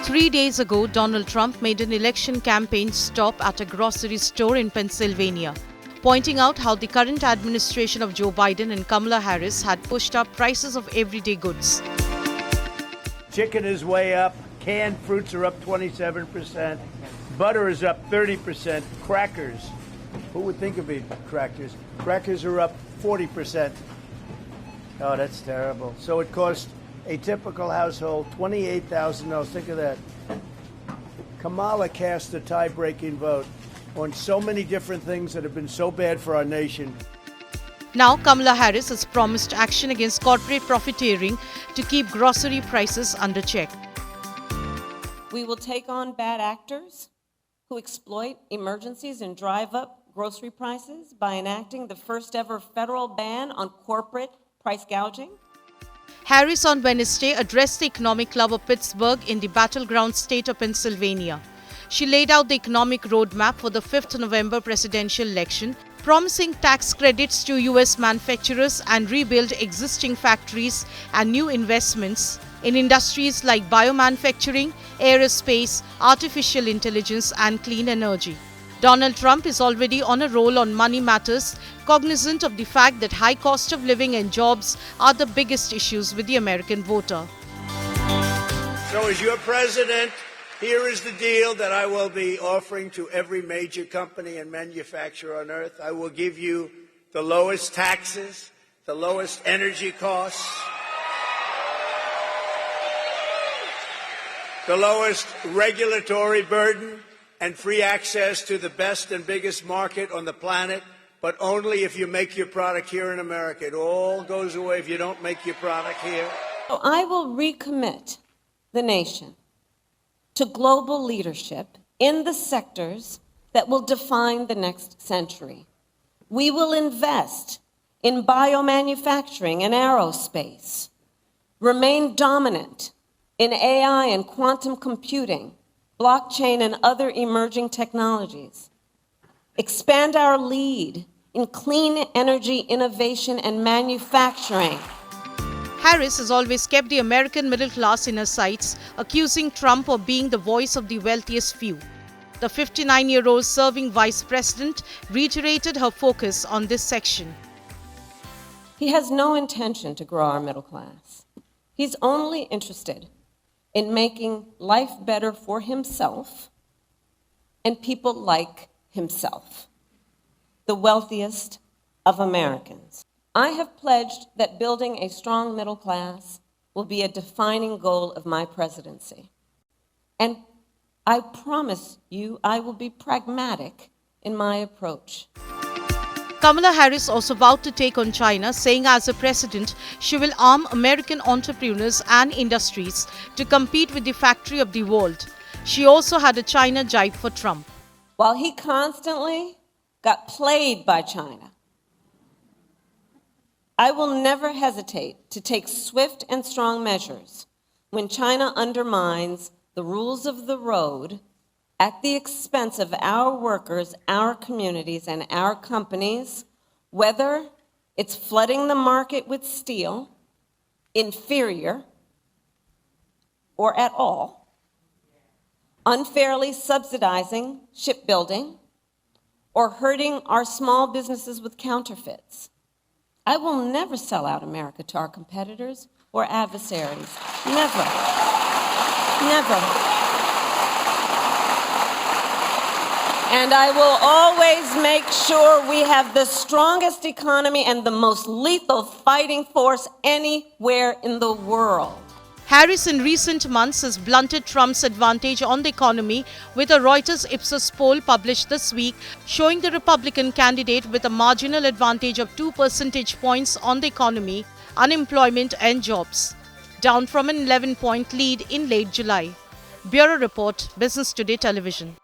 3 days ago, Donald Trump made an election campaign stop at a grocery store in Pennsylvania, pointing out how the current administration of Joe Biden and Kamala Harris had pushed up prices of everyday goods. Chicken is way up, canned fruits are up 27%, butter is up 30%, crackers, who would think of it, crackers? Crackers are up 40%. Oh, that's terrible. So it cost a typical household $28,000. Think of that. Kamala cast a tie-breaking vote on so many different things that have been so bad for our nation. Now, Kamala Harris has promised action against corporate profiteering to keep grocery prices under check. We will take on bad actors who exploit emergencies and drive up grocery prices by enacting the first ever federal ban on corporate price gouging. Harris on Wednesday addressed the Economic Club of Pittsburgh in the Battleground state of Pennsylvania. She laid out the economic roadmap for the 5th November presidential election, promising tax credits to U.S. manufacturers and rebuild existing factories and new investments in industries like biomanufacturing, aerospace, artificial intelligence and clean energy. Donald Trump is already on a roll on money matters, cognizant of the fact that high cost of living and jobs are the biggest issues with the American voter. So as your president, here is the deal that I will be offering to every major company and manufacturer on earth. I will give you the lowest taxes, the lowest energy costs, the lowest regulatory burden, and free access to the best and biggest market on the planet, but only if you make your product here in America. It all goes away if you don't make your product here. So I will recommit the nation to global leadership in the sectors that will define the next century. We will invest in biomanufacturing and aerospace, remain dominant in AI and quantum computing, blockchain and other emerging technologies, expand our lead in clean energy innovation and manufacturing. Harris has always kept the American middle class in her sights, accusing Trump of being the voice of the wealthiest few. The 59-year-old serving vice president reiterated her focus on this section. He has no intention to grow our middle class. He's only interested in making life better for himself and people like himself, the wealthiest of Americans. I have pledged that building a strong middle class will be a defining goal of my presidency. And I promise you I will be pragmatic in my approach. Kamala Harris also vowed to take on China, saying as a president, she will arm American entrepreneurs and industries to compete with the factory of the world. She also had a China jibe for Trump. While he constantly got played by China, I will never hesitate to take swift and strong measures when China undermines the rules of the road at the expense of our workers, our communities, and our companies, whether it's flooding the market with steel, inferior, or at all, unfairly subsidizing shipbuilding, or hurting our small businesses with counterfeits. I will never sell out America to our competitors or adversaries. Never. Never. And I will always make sure we have the strongest economy and the most lethal fighting force anywhere in the world. Harris in recent months has blunted Trump's advantage on the economy with a Reuters Ipsos poll published this week showing the Republican candidate with a marginal advantage of 2 percentage points on the economy, unemployment and jobs, down from an 11-point lead in late July. Bureau Report, Business Today Television.